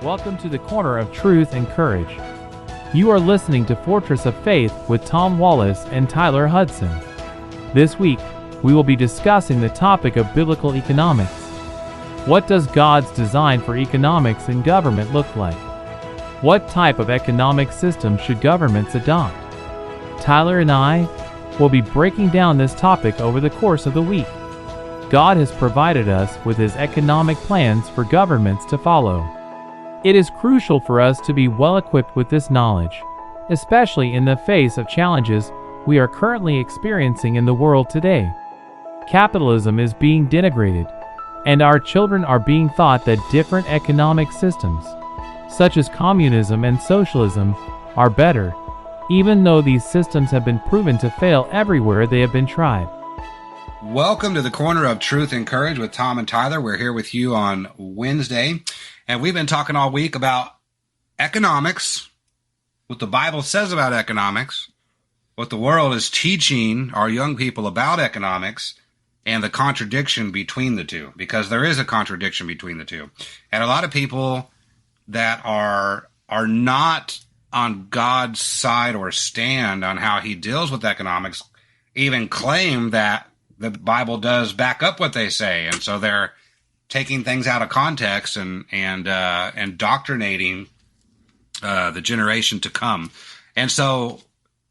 Welcome to the Corner of Truth and Courage. You are listening to Fortress of Faith with Tom Wallace and Tyler Hudson. This week, we will be discussing the topic of biblical economics. What does God's design for economics and government look like? What type of economic system should governments adopt? Tyler and I will be breaking down this topic over the course of the week. God has provided us with His economic plans for governments to follow. It is crucial for us to be well equipped with this knowledge, especially in the face of challenges we are currently experiencing in the world today. Capitalism is being denigrated, and our children are being taught that different economic systems, such as communism and socialism, are better, even though these systems have been proven to fail everywhere they have been tried. Welcome to the Corner of Truth and Courage with Tom and Tyler. We're here with you on Wednesday, and we've been talking all week about economics, what the Bible says about economics, what the world is teaching our young people about economics, and the contradiction between the two, because there is a contradiction between the two. And a lot of people that are not on God's side or stand on how He deals with economics even claim that the Bible does back up what they say, and so they're taking things out of context and indoctrinating the generation to come. And so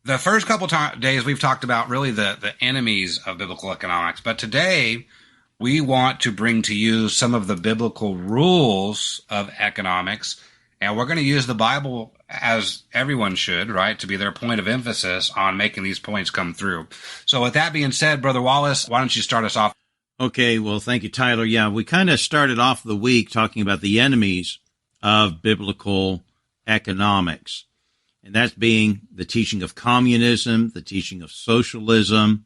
the first couple days we've talked about really the enemies of biblical economics, but today we want to bring to you some of the biblical rules of economics, and we're going to use the Bible, as everyone should, right, to be their point of emphasis on making these points come through. So with that being said, Brother Wallace, why don't you start us off? Okay, well, thank you, Tyler. Yeah, we kind of started off the week talking about the enemies of biblical economics, and that's being the teaching of communism, the teaching of socialism,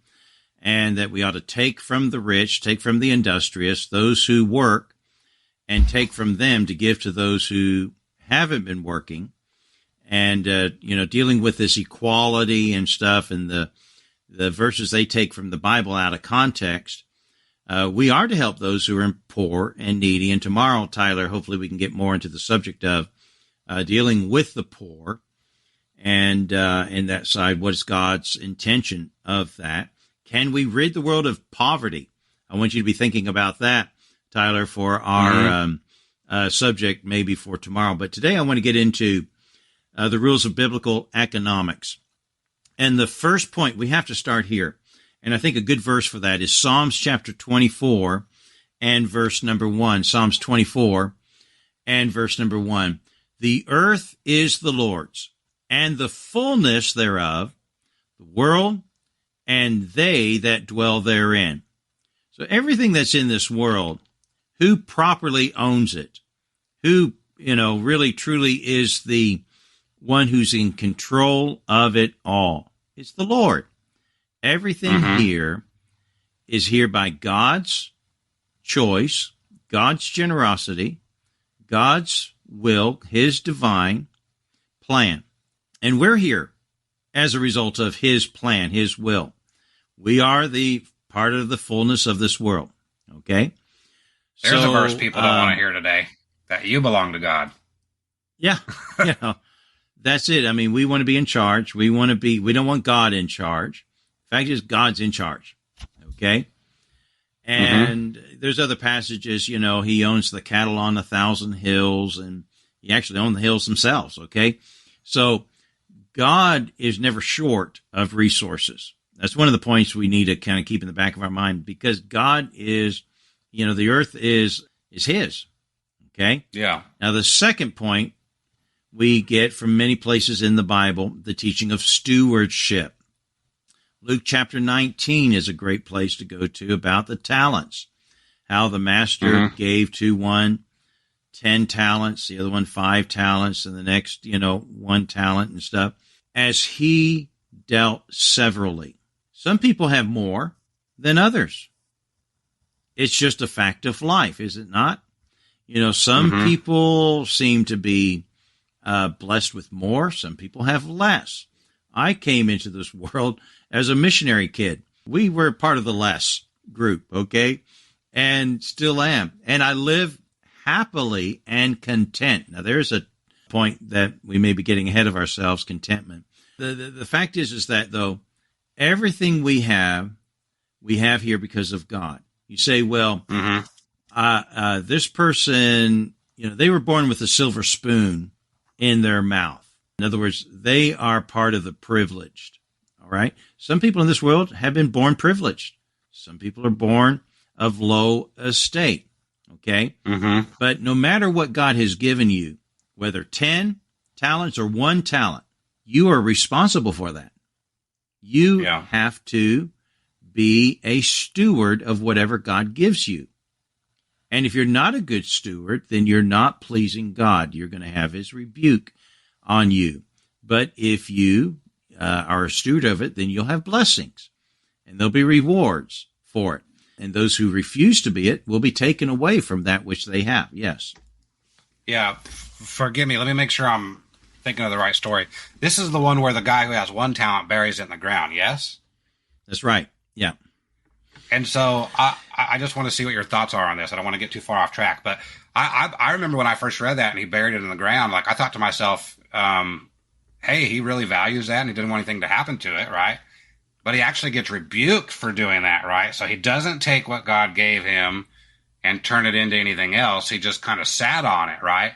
and that we ought to take from the rich, take from the industrious, those who work, and take from them to give to those who haven't been working. And, dealing with this equality and stuff and the verses they take from the Bible out of context, we are to help those who are poor and needy. And tomorrow, Tyler, hopefully we can get more into the subject of dealing with the poor and in that side, what is God's intention of that? Can we rid the world of poverty? I want you to be thinking about that, Tyler, for our subject maybe for tomorrow. But today I want to get into the rules of biblical economics. And the first point, we have to start here. And I think a good verse for that is Psalms chapter 24 and verse number 1. Psalms 24 and verse number 1. The earth is the Lord's, and the fullness thereof, the world, and they that dwell therein. So everything that's in this world, who properly owns it? Who, really truly is the one who's in control of it all? It's the Lord. Everything here is here by God's choice, God's generosity, God's will, His divine plan. And we're here as a result of His plan, His will. We are the part of the fullness of this world, okay? There's a verse people don't want to hear today, that you belong to God. Yeah, that's it. I mean, we want to be in charge. We don't want God in charge. The fact is, God's in charge, okay? And there's other passages, He owns the cattle on 1,000 hills, and He actually owns the hills themselves, okay? So God is never short of resources. That's one of the points we need to kind of keep in the back of our mind, because God is, the earth is His, okay? Yeah. Now, the second point we get from many places in the Bible, the teaching of stewardship. Luke chapter 19 is a great place to go to about the talents, how the master gave to one 10 talents, the other one 5 talents, and the next, 1 talent and stuff, as he dealt severally. Some people have more than others. It's just a fact of life, is it not? Some people seem to be blessed with more. Some people have less. I came into this world as a missionary kid. We were part of the less group, okay? And still am. And I live happily and content. Now, there's a point that we may be getting ahead of ourselves, contentment. The fact is that, though, everything we have here because of God. You say, well, this person, they were born with a silver spoon in their mouth. In other words, they are part of the privileged. All right. Some people in this world have been born privileged. Some people are born of low estate. Okay. But no matter what God has given you, whether 10 talents or 1 talent, you are responsible for that. You have to be a steward of whatever God gives you. And if you're not a good steward, then you're not pleasing God. You're going to have his rebuke on you. But if you are a steward of it, then you'll have blessings, and there'll be rewards for it. And those who refuse to be it will be taken away from that which they have. Yes. Yeah. Forgive me. Let me make sure I'm thinking of the right story. This is the one where the guy who has 1 talent buries it in the ground, yes? That's right. Yeah. And so I just want to see what your thoughts are on this. I don't want to get too far off track, but I remember when I first read that and he buried it in the ground, like I thought to myself, hey, he really values that and he didn't want anything to happen to it, right? But he actually gets rebuked for doing that, right? So he doesn't take what God gave him and turn it into anything else. He just kind of sat on it, right?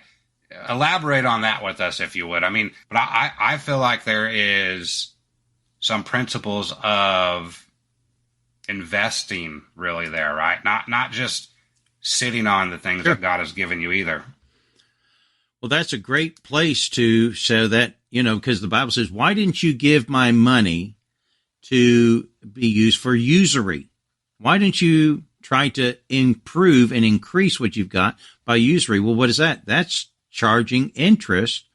Elaborate on that with us, if you would. I mean, but I feel like there is some principles of investing really there, right? Not just sitting on the things that God has given you either. Well, that's a great place to show that, because the Bible says, why didn't you give my money to be used for usury? Why didn't you try to improve and increase what you've got by usury? Well, what is that? That's charging interest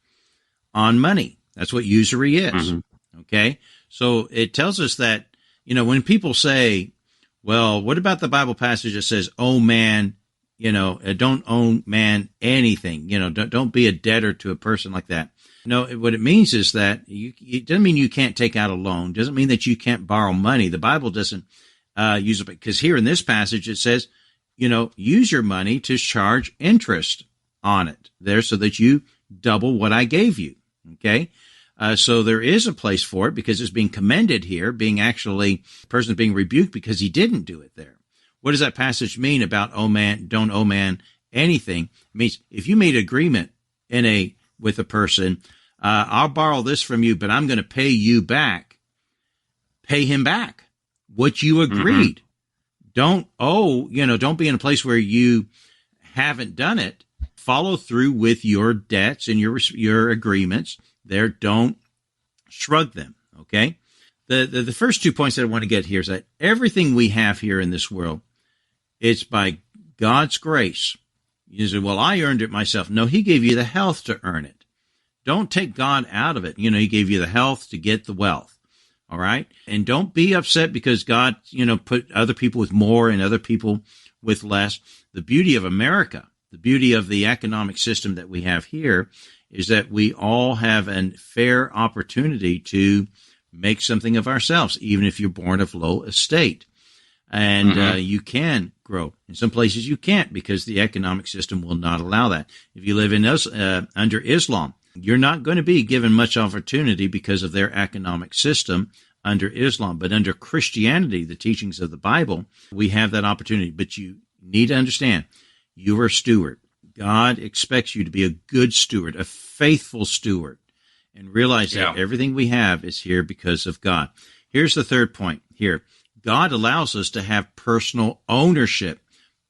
on money. That's what usury is. Okay. So it tells us that, when people say, well, what about the Bible passage that says, oh man, don't owe man anything, don't be a debtor to a person like that. No, what it means is that it doesn't mean you can't take out a loan. Doesn't mean that you can't borrow money. The Bible doesn't use it, because here in this passage it says, use your money to charge interest on it there so that you double what I gave you. Okay. So there is a place for it because it's being commended here, the person being rebuked because he didn't do it there. What does that passage mean about don't owe man anything? It means if you made an agreement with a person, I'll borrow this from you, but I'm going to pay you back. Pay him back what you agreed. Don't be in a place where you haven't done it. Follow through with your debts and your agreements there. Don't shrug them. Okay. The first 2 points that I want to get here is that everything we have here in this world, it's by God's grace. You say, well, I earned it myself. No, he gave you the health to earn it. Don't take God out of it. He gave you the health to get the wealth. All right. And don't be upset because God, put other people with more and other people with less. The beauty of America, the beauty of the economic system that we have here is that we all have a fair opportunity to make something of ourselves, even if you're born of low estate. And you can grow. In some places you can't because the economic system will not allow that. If you live in under Islam, you're not going to be given much opportunity because of their economic system under Islam. But under Christianity, the teachings of the Bible, we have that opportunity. But you need to understand, you are a steward. God expects you to be a good steward, a faithful steward, and realize that everything we have is here because of God. Here's the third point here. God allows us to have personal ownership,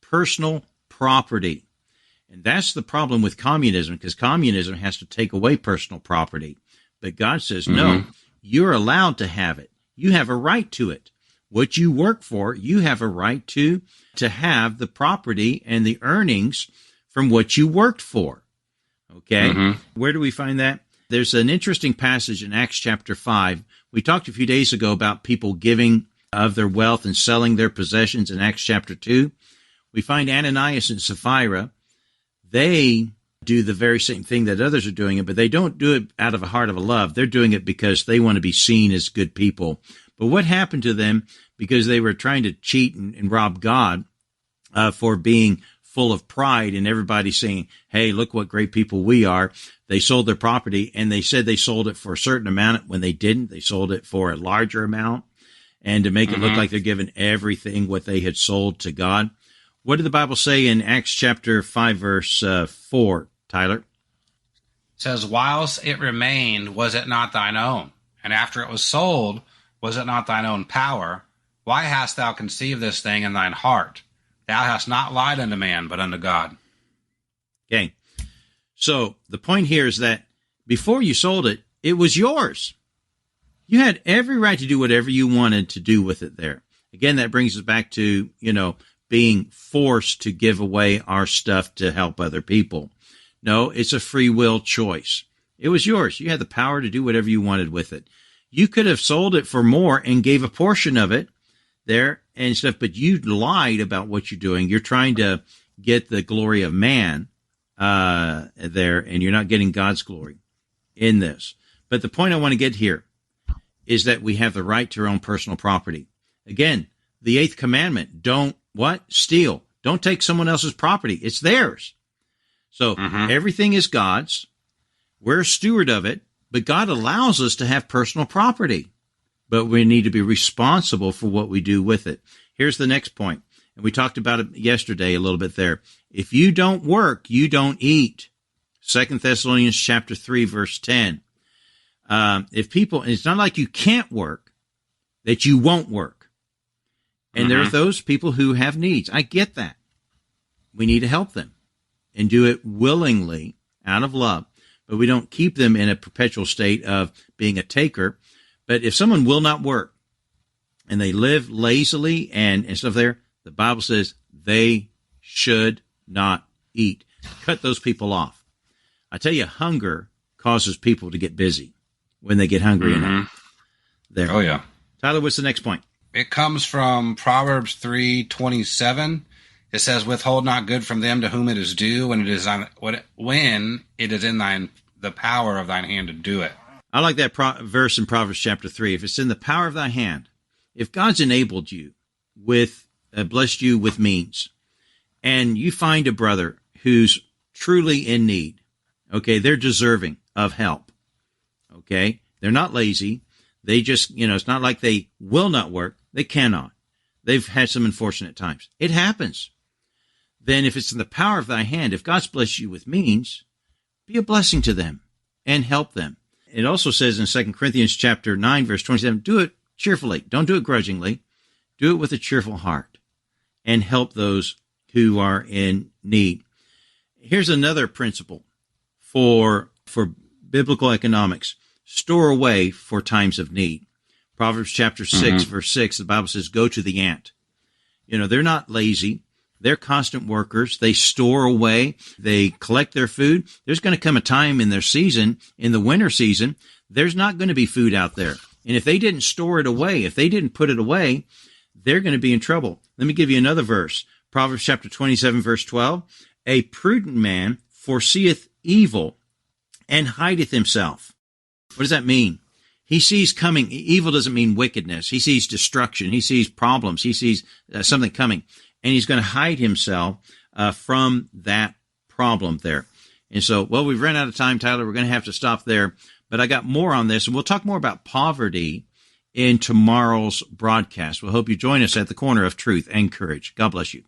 personal property. And that's the problem with communism, because communism has to take away personal property. But God says, no, you're allowed to have it. You have a right to it. What you work for, you have a right to have the property and the earnings from what you worked for. Okay? Where do we find that? There's an interesting passage in Acts chapter 5. We talked a few days ago about people giving of their wealth and selling their possessions in Acts chapter 2. We find Ananias and Sapphira. They do the very same thing that others are doing it, but they don't do it out of a heart of a love. They're doing it because they want to be seen as good people. But what happened to them because they were trying to cheat and rob God for being full of pride and everybody saying, hey, look what great people we are. They sold their property and they said they sold it for a certain amount. When they didn't, they sold it for a larger amount, and to make it look like they're giving everything what they had sold to God. What did the Bible say in Acts chapter 5, verse 4, Tyler? It says, whilst it remained, was it not thine own? And after it was sold, was it not thine own power? Why hast thou conceived this thing in thine heart? Thou hast not lied unto man, but unto God. Okay. So the point here is that before you sold it, it was yours. You had every right to do whatever you wanted to do with it there. Again, that brings us back to, being forced to give away our stuff to help other people. No, it's a free will choice. It was yours. You had the power to do whatever you wanted with it. You could have sold it for more and gave a portion of it there and stuff, but you lied about what you're doing. You're trying to get the glory of man there, and you're not getting God's glory in this. But the point I want to get here is that we have the right to our own personal property. Again, the 8th commandment, don't steal. Don't take someone else's property. It's theirs. So everything is God's. We're a steward of it, but God allows us to have personal property. But we need to be responsible for what we do with it. Here's the next point, and we talked about it yesterday a little bit there. If you don't work, you don't eat. 2 Thessalonians chapter 3, verse 10. If people, and it's not like you can't work, that you won't work. And there are those people who have needs. I get that. We need to help them and do it willingly out of love. But we don't keep them in a perpetual state of being a taker. But if someone will not work and they live lazily and stuff there, the Bible says they should not eat. Cut those people off. I tell you, hunger causes people to get busy when they get hungry enough. There. Oh, yeah. Tyler, what's the next point? It comes from Proverbs 3:27. It says, withhold not good from them to whom it is due when it is in the power of thine hand to do it. I like that verse in Proverbs chapter 3. If it's in the power of thy hand, if God's enabled you with, blessed you with means, and you find a brother who's truly in need, okay, they're deserving of help, okay? They're not lazy. They just, it's not like they will not work. They cannot. They've had some unfortunate times. It happens. Then if it's in the power of thy hand, if God's blessed you with means, be a blessing to them and help them. It also says in 2 Corinthians chapter 9, verse 27, do it cheerfully. Don't do it grudgingly. Do it with a cheerful heart and help those who are in need. Here's another principle for biblical economics. Store away for times of need. Proverbs chapter 6, verse 6, the Bible says, go to the ant. They're not lazy. They're constant workers. They store away. They collect their food. There's going to come a time in their season, in the winter season, there's not going to be food out there. And if they didn't store it away, if they didn't put it away, they're going to be in trouble. Let me give you another verse. Proverbs chapter 27, verse 12. A prudent man foreseeth evil and hideth himself. What does that mean? He sees coming. Evil doesn't mean wickedness. He sees destruction. He sees problems. He sees something coming. And he's going to hide himself from that problem there. And so, we've run out of time, Tyler. We're going to have to stop there. But I got more on this, and we'll talk more about poverty in tomorrow's broadcast. We'll hope you join us at the corner of truth and courage. God bless you.